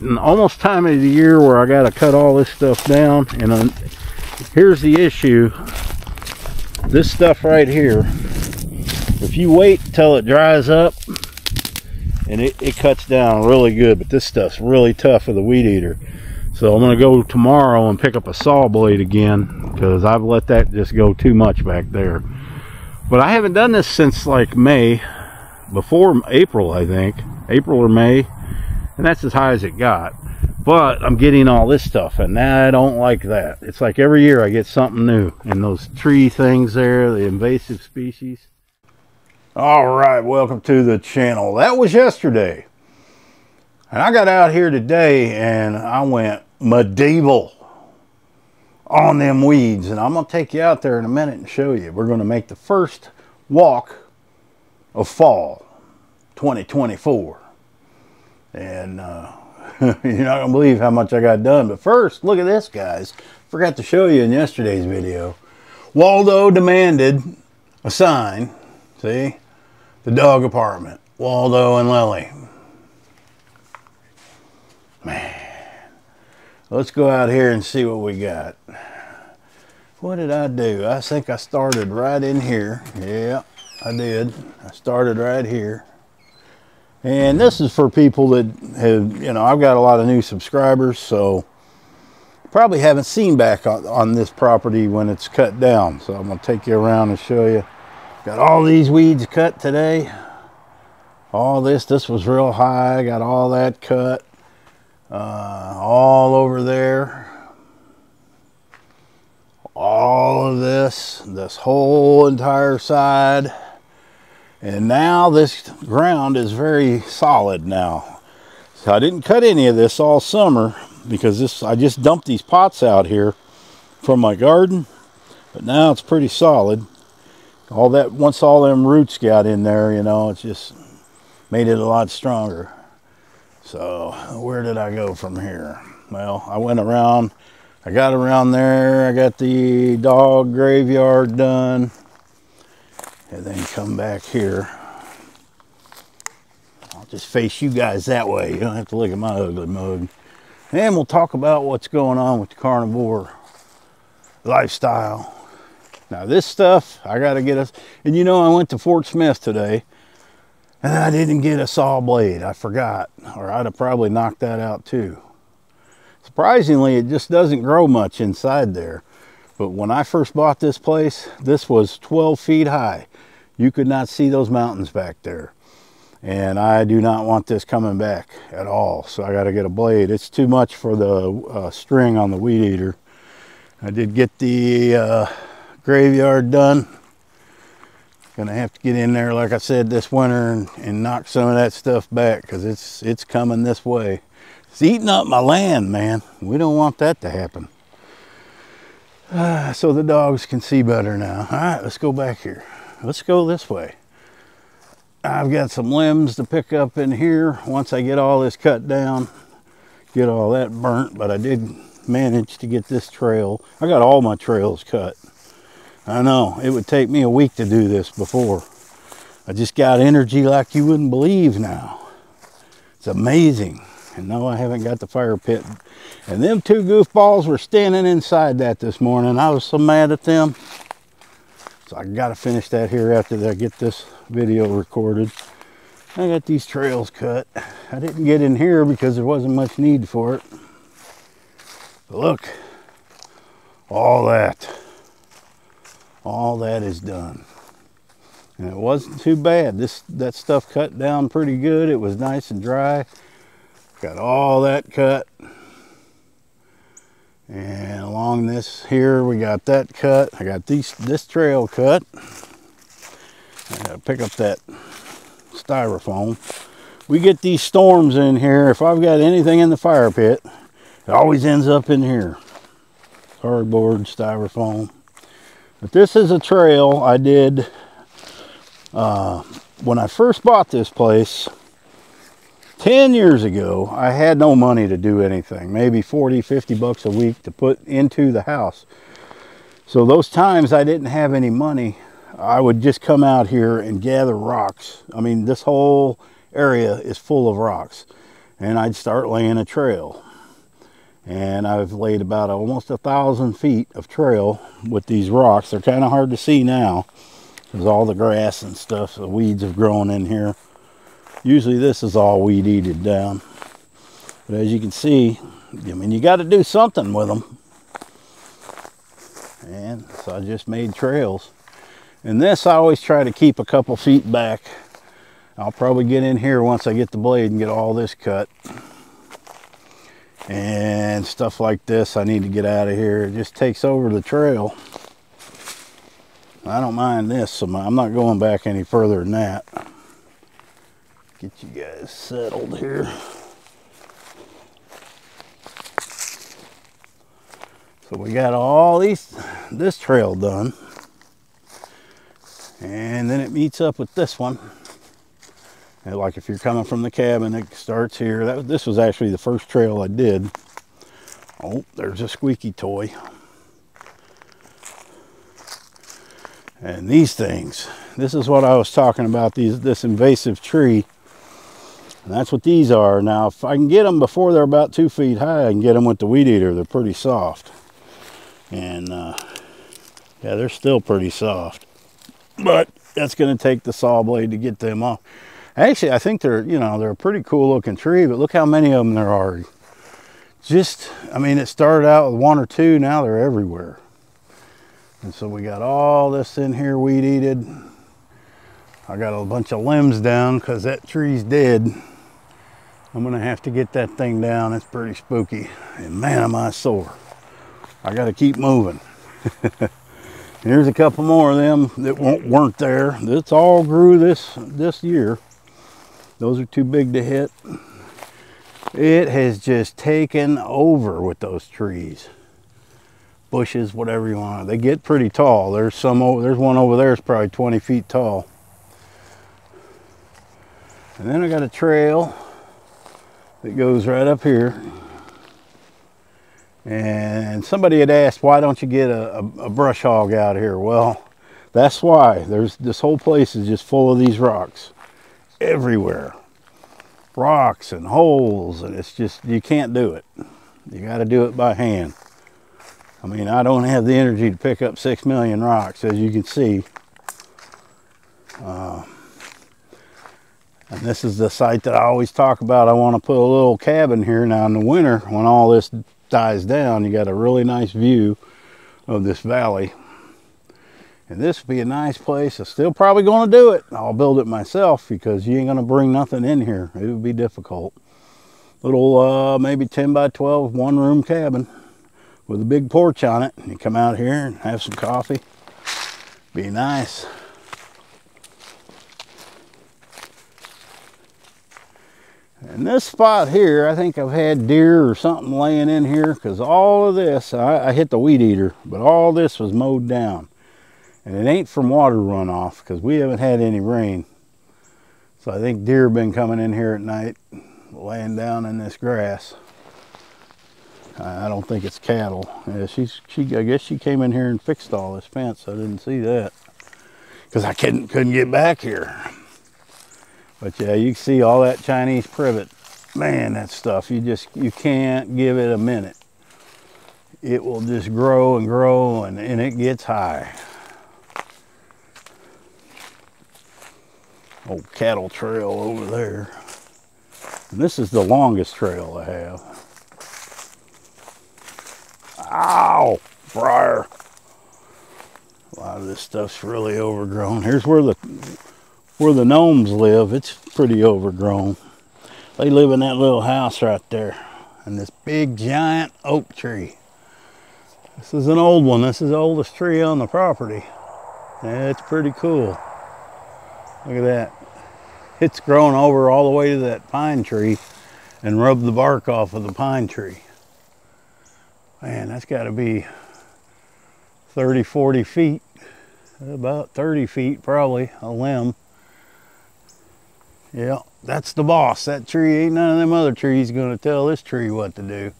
getting almost time of the year where I got to cut all this stuff down. And here's the issue. This stuff right here, if you wait till it dries up, and it cuts down really good, but this stuff's really tough for the weed eater. So I'm going to go tomorrow and pick up a saw blade again, because I've let that just go too much back there. But I haven't done this since like May, before April, I think. April or May, and that's as high as it got. But I'm getting all this stuff, and I don't like that. It's like every year I get something new. And those tree things there, the invasive species. All right, welcome to the channel. That was yesterday. And I got out here today and I went medieval on them weeds. And I'm going to take you out there in a minute and show you. We're going to make the first walk of fall 2024. And you're not going to believe how much I got done. But first, look at this, guys. Forgot to show you in yesterday's video. Waldo demanded a sign. See? The dog apartment. Waldo and Lily. Man. Let's go out here and see what we got. What did I do? I think I started right in here. Yeah, I did. I started right here. And this is for people that have, you know, I've got a lot of new subscribers, so probably haven't seen back on this property when it's cut down. So I'm going to take you around and show you. Got all these weeds cut today. All this was real high. Got all that cut. All over there. All of this whole entire side. And now this ground is very solid now. So I didn't cut any of this all summer because I just dumped these pots out here from my garden. But now it's pretty solid. All that, once all them roots got in there, you know, it's just made it a lot stronger. So where did I go from here? Well, I went around, I got around there, I got the dog graveyard done, and then come back here. I'll just face you guys that way. You don't have to look at my ugly mug. And we'll talk about what's going on with the carnivore lifestyle. Now this stuff, I got to get us, and you know I went to Fort Smith today, and I didn't get a saw blade. I forgot, or I'd have probably knocked that out too. Surprisingly, it just doesn't grow much inside there. But when I first bought this place, this was 12 feet high. You could not see those mountains back there. And I do not want this coming back at all, so I got to get a blade. It's too much for the string on the weed eater. I did get the graveyard done. Gonna have to get in there, like I said, this winter and knock some of that stuff back, because it's coming this way. It's eating up my land, man. We don't want that to happen. So the dogs can see better now. All right, let's go back here. Let's go this way. I've got some limbs to pick up in here once I get all this cut down, get all that burnt, but I did manage to get this trail. I got all my trails cut. I know, it would take me a week to do this before. I just got energy like you wouldn't believe now. It's amazing. And no, I haven't got the fire pit. And them two goofballs were standing inside that this morning. I was so mad at them. So I got to finish that here after I get this video recorded. I got these trails cut. I didn't get in here because there wasn't much need for it. But look, all that is done. And it wasn't too bad. That stuff cut down pretty good. It was nice and dry. Got all that cut. And along this here, we got that cut. I got this trail cut. I gotta pick up that styrofoam. We get these storms in here. If I've got anything in the fire pit, it always ends up in here. Cardboard, styrofoam. But this is a trail I did when I first bought this place 10 years ago. I had no money to do anything, maybe 40, 50 bucks a week to put into the house. So those times I didn't have any money, I would just come out here and gather rocks. I mean, this whole area is full of rocks. and I'd start laying a trail. And I've laid about almost 1,000 feet of trail with these rocks. They're kind of hard to see now because all the grass and stuff, the weeds have grown in here. Usually this is all weed eated down. But as you can see, I mean, you got to do something with them. And so I just made trails. And this I always try to keep a couple feet back. I'll probably get in here once I get the blade and get all this cut. And stuff like this, I need to get out of here. It just takes over the trail. I don't mind this, so I'm not going back any further than that. Get you guys settled here. So we got all this trail done. And then it meets up with this one. And like if you're coming from the cabin, it starts here. This was actually the first trail I did. Oh, there's a squeaky toy. And these things, this is what I was talking about, this invasive tree. And that's what these are. Now, if I can get them before they're about 2 feet high, I can get them with the weed eater. They're pretty soft. And yeah, they're still pretty soft. But that's going to take the saw blade to get them off. Actually, I think they're, you know, they're a pretty cool looking tree, but look how many of them there are. Just, I mean, it started out with 1 or 2, now they're everywhere. And so we got all this in here weed eated. I got a bunch of limbs down because that tree's dead. I'm gonna have to get that thing down. It's pretty spooky. And man, am I sore. I gotta keep moving. Here's a couple more of them that weren't there. This all grew this year. Those are too big to hit. It has just taken over with those trees. Bushes, whatever you want. They get pretty tall. There's one over there that's probably 20 feet tall. And then I got a trail that goes right up here. And somebody had asked, why don't you get a brush hog out here? Well, that's why. This whole place is just full of these rocks everywhere. Rocks and holes, and it's just, you can't do it. You got to do it by hand. I mean, I don't have the energy to pick up 6 million rocks, as you can see. And this is the site that I always talk about. I want to put a little cabin here. Now in the winter, when all this dies down, you got a really nice view of this valley. And this would be a nice place. I'm still probably going to do it. I'll build it myself because you ain't going to bring nothing in here. It would be difficult. Little, maybe 10 by 12, 1-room cabin with a big porch on it. You come out here and have some coffee. Be nice. And this spot here, I think I've had deer or something laying in here because all of this, I hit the weed eater, but all this was mowed down. And it ain't from water runoff because we haven't had any rain. So I think deer have been coming in here at night, laying down in this grass. I don't think it's cattle. Yeah, I guess she came in here and fixed all this fence. I didn't see that because I couldn't get back here. But yeah, you can see all that Chinese privet. Man, that stuff, you can't give it a minute. It will just grow and grow, and it gets high. Old cattle trail over there. And this is the longest trail I have. Ow, briar. A lot of this stuff's really overgrown. Here's where the gnomes live. It's pretty overgrown. They live in that little house right there. And this big giant oak tree. This is an old one. This is the oldest tree on the property. Yeah, it's pretty cool. Look at that. It's grown over all the way to that pine tree and rubbed the bark off of the pine tree. Man, that's got to be 30, 40 feet. About 30 feet probably, a limb. Yeah, that's the boss. That tree, ain't none of them other trees going to tell this tree what to do.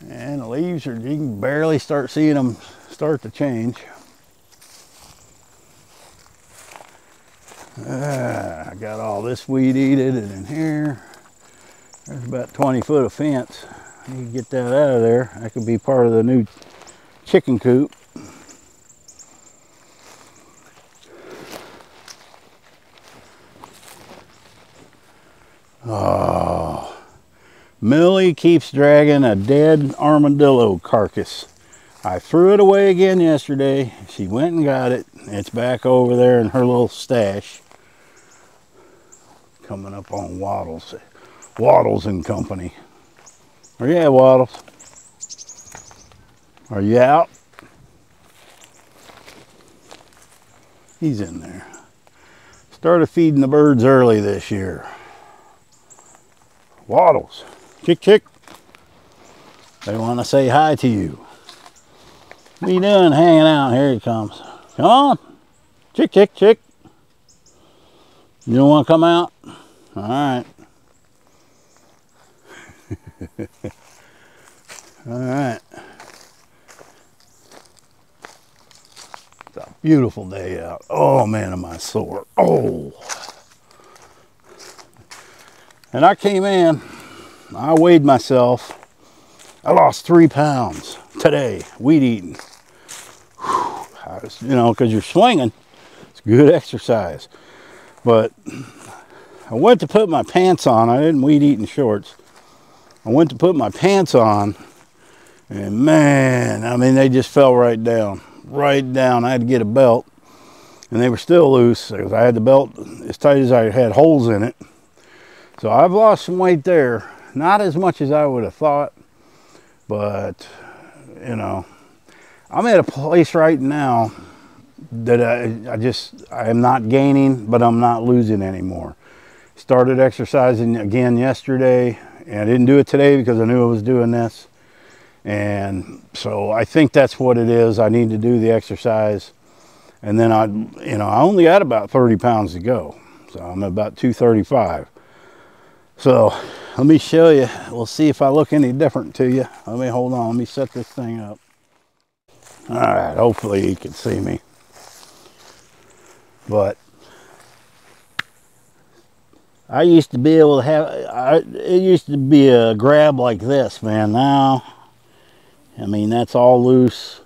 And the leaves you can barely start seeing them start to change. I got all this weed eated and in here. There's about 20 foot of fence. You can get that out of there. That could be part of the new chicken coop. Oh, Millie keeps dragging a dead armadillo carcass. I threw it away again yesterday. She went and got it. It's back over there in her little stash. Coming up on Waddles. Waddles and Company. Where you at, Waddles? Are you out? He's in there. Started feeding the birds early this year. Waddles. Chick, chick. They want to say hi to you. What are you doing hanging out? Here he comes. Come on. Chick, chick, chick. You don't want to come out? All right. All right. It's a beautiful day out. Oh, man, am I sore. Oh. And I came in. I weighed myself. I lost 3 pounds today, weed eating. You know, because you're swinging. It's good exercise. But I went to put my pants on. I didn't weed eat in shorts. I went to put my pants on, and man, I mean, they just fell right down. Right down. I had to get a belt, and they were still loose because I had the belt as tight as I had holes in it. So I've lost some weight there. Not as much as I would have thought, but, you know, I'm at a place right now that I am not gaining, but I'm not losing anymore. Started exercising again yesterday, and I didn't do it today because I knew I was doing this. And so I think that's what it is. I need to do the exercise. And then I only got about 30 pounds to go. So I'm about 235. So let me show you. We'll see if I look any different to you. Hold on. Let me set this thing up. All right. Hopefully you can see me. But I used to be able to have, it used to be a grab like this, man. Now, I mean, that's all loose.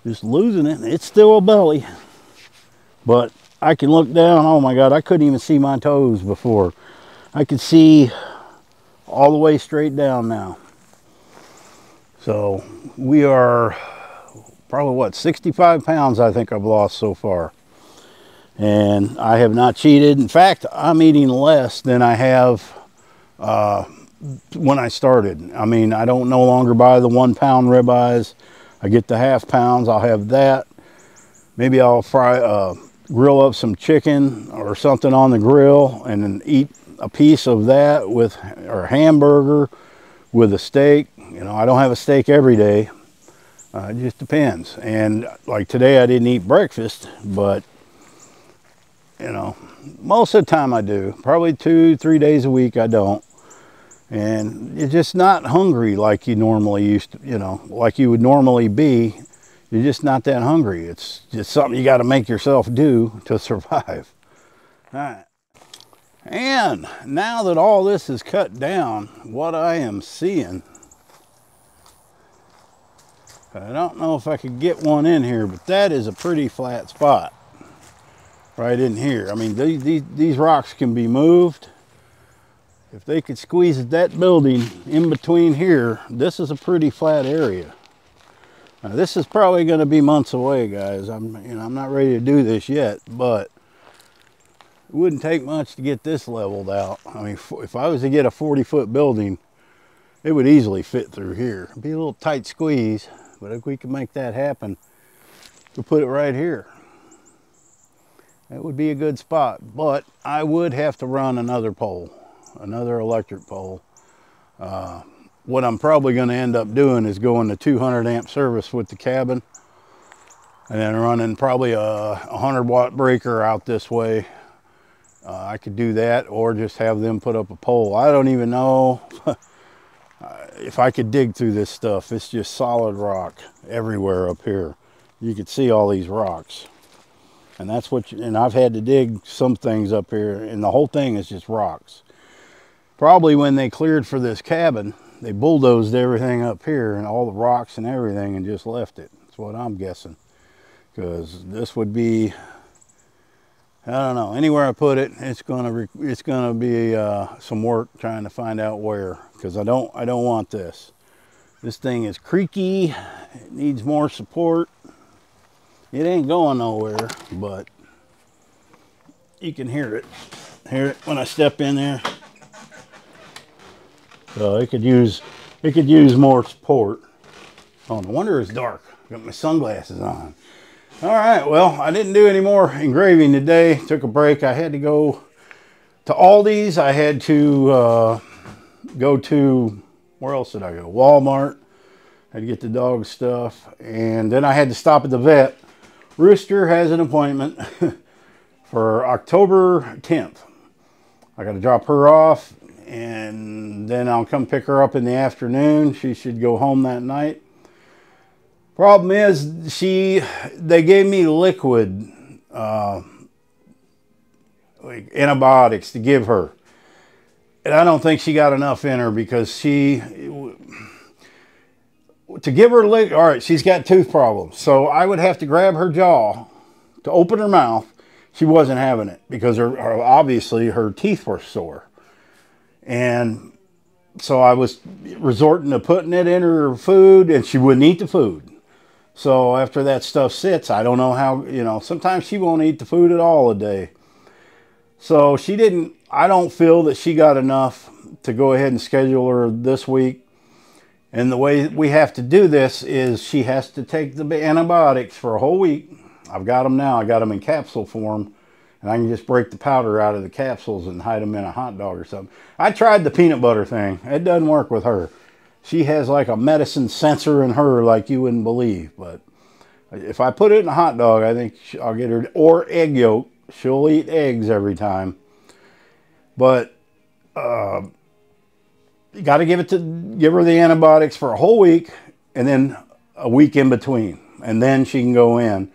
Just losing it. It's still a belly. But I can look down. Oh my God, I couldn't even see my toes before. I could see all the way straight down now. So we are probably, what, 65 pounds I think I've lost so far. And I have not cheated. In fact, I'm eating less than I have when I started. I mean, I don't no longer buy the 1 pound ribeyes. I get the half pounds. I'll have that. Maybe I'll grill up some chicken or something on the grill and then eat a piece of that or hamburger with a steak. You know, I don't have a steak every day. It just depends. And like today, I didn't eat breakfast, but you know, most of the time I do. Probably 2-3 days a week I don't. And you're just not hungry like you normally used to, you know, like you would normally be. You're just not that hungry. It's just something you got to make yourself do to survive. All right. And now that all this is cut down, what I am seeing, I don't know if I could get one in here, but that is a pretty flat spot. Right in here. I mean, these rocks can be moved. If they could squeeze that building in between here, this is a pretty flat area. Now, this is probably going to be months away, guys. I'm not ready to do this yet, but it wouldn't take much to get this leveled out. I mean, if I was to get a 40-foot building, it would easily fit through here. It'd be a little tight squeeze, but if we could make that happen, we'll put it right here. That would be a good spot, but I would have to run another pole, another electric pole. What I'm probably going to end up doing is going to 200 amp service with the cabin and then running probably a 100 watt breaker out this way. I could do that or just have them put up a pole. I don't even know if I could dig through this stuff. It's just solid rock everywhere up here. You could see all these rocks. And that's what, and I've had to dig some things up here, and the whole thing is just rocks. Probably when they cleared for this cabin, they bulldozed everything up here and all the rocks and everything and just left it. That's what I'm guessing. Because this would be, I don't know, anywhere I put it, it's gonna be some work trying to find out where. Because I don't want this. This thing is creaky. It needs more support. It ain't going nowhere, but you can hear it. Hear it when I step in there. So it could use more support. Oh, no wonder it's dark. Got my sunglasses on. All right, well, I didn't do any more engraving today. Took a break. I had to go to Aldi's. I had to go to, where else did I go? Walmart. Had to get the dog stuff. And then I had to stop at the vet. Rooster has an appointment for October 10th. I got to drop her off, and then I'll come pick her up in the afternoon. She should go home that night. Problem is, they gave me liquid like antibiotics to give her. And I don't think she got enough in her, because to give her liquid, all right, she's got tooth problems. So I would have to grab her jaw to open her mouth. She wasn't having it because obviously her teeth were sore. And so I was resorting to putting it in her food, and she wouldn't eat the food. So after that stuff sits, I don't know how, sometimes she won't eat the food at all a day. So I don't feel that she got enough to go ahead and schedule her this week. And the way we have to do this is she has to take the antibiotics for a whole week. I've got them now. I got them in capsule form. And I can just break the powder out of the capsules and hide them in a hot dog or something. I tried the peanut butter thing. It doesn't work with her. She has like a medicine sensor in her like you wouldn't believe. But if I put it in a hot dog, I think I'll get her, or egg yolk. She'll eat eggs every time. But you got to give her the antibiotics for a whole week, and then a week in between, and then she can go in.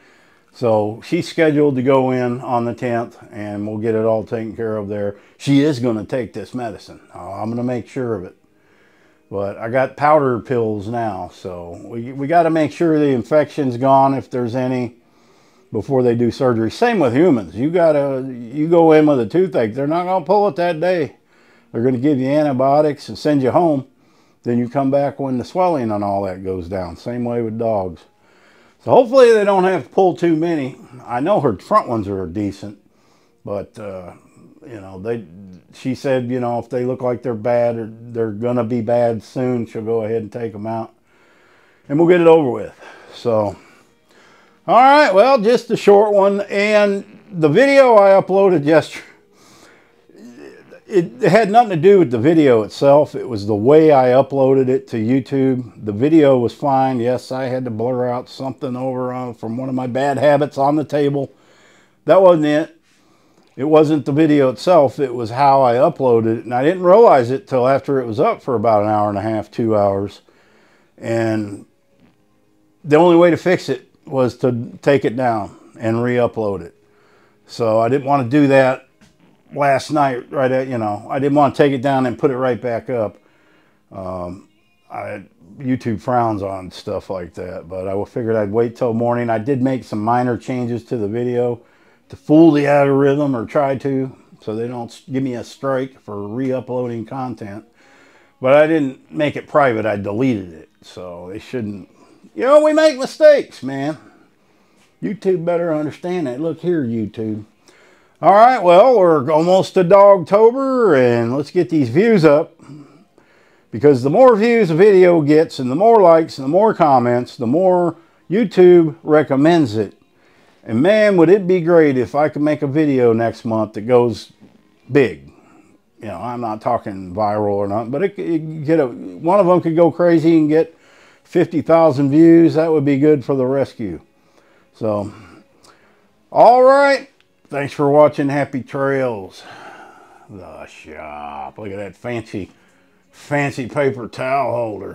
So she's scheduled to go in on the 10th, and we'll get it all taken care of there. She is going to take this medicine. I'm going to make sure of it. But I got powder pills now, so we got to make sure the infection's gone if there's any before they do surgery. Same with humans. You go in with a toothache. They're not going to pull it that day. They're going to give you antibiotics and send you home. Then you come back when the swelling and all that goes down. Same way with dogs. So hopefully they don't have to pull too many. I know her front ones are decent, but she said, if they look like they're bad or they're going to be bad soon, she'll go ahead and take them out, and we'll get it over with. So, all right, well, just a short one. And the video I uploaded yesterday, it had nothing to do with the video itself. It was the way I uploaded it to YouTube. The video was fine. Yes, I had to blur out something over from one of my bad habits on the table. That wasn't it. It wasn't the video itself. It was how I uploaded it. And I didn't realize it till after it was up for about an hour and a half, 2 hours. And the only way to fix it was to take it down and re-upload it. So I didn't want to do that last night, I didn't want to take it down and put it right back up. YouTube frowns on stuff like that, but I figured I'd wait till morning. I did make some minor changes to the video to fool the algorithm, or try to, so they don't give me a strike for re-uploading content. But I didn't make it private. I deleted it, so they shouldn't. We make mistakes, man. YouTube better understand that. Look here, YouTube. All right, well, we're almost to Dogtober, and let's get these views up, because the more views a video gets, and the more likes, and the more comments, the more YouTube recommends it. And man, would it be great if I could make a video next month that goes big. I'm not talking viral or not, but one of them could go crazy and get 50,000 views. That would be good for the rescue. So, all right. Thanks for watching. Happy trails. The shop. Look at that fancy paper towel holder.